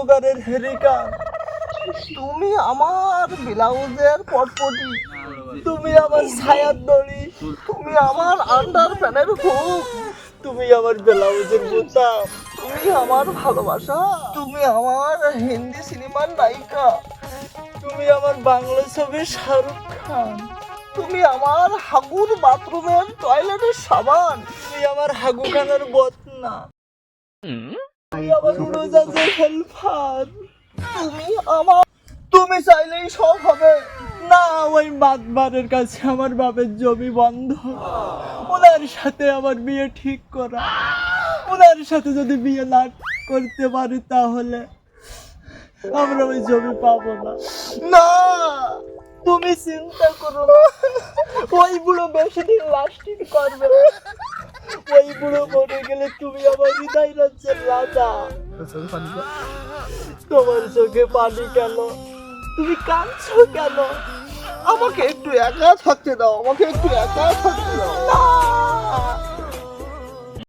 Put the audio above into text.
অন্ধকারের হেরিকান, তুমি আমার ব্লাউজের পটপটি, তুমি আমার ছায়ার দড়ি, তুমি আমার আন্ডার প্যানের হুক, তুমি আমার ব্লাউজের বোতাম, তুমি আমার ভালোবাসা, তুমি আমার হিন্দি সিনেমার নায়িকা, তুমি আমার বাংলা ছবির শাহরুখ খান, তুমি আমার হাগুর বাথরুমের টয়লেটের সাবান, তুমি আমার হাগুখানার বদনা, তুমি আমার উড়োজাহাজের হেল্পার, তুমি আমার, তুমি চাইলেই সব হবে না। ওই মাতবারের কাছে আমার বাপের জমি বন্ধ, ওনার সাথে আমার বিয়ে ঠিক করা, ওনার সাথে যদি বিয়ে না করতে পারি তাহলে আমরা ওই জমি পাবো না। না, তুমি চিন্তা করো না, ওই বুড়ো বেশি দিন লাস্টিং করবে না। ওই বুড়ো মরে গেলে তুমি আমার হৃদয় রাজ্যের রাজা। তোমার চোখে পানি কেন? তুমি কাঁদছো কেন? আমাকে একটু একা থাকতে দাও, আমাকে একটু একা থাকতে দাও।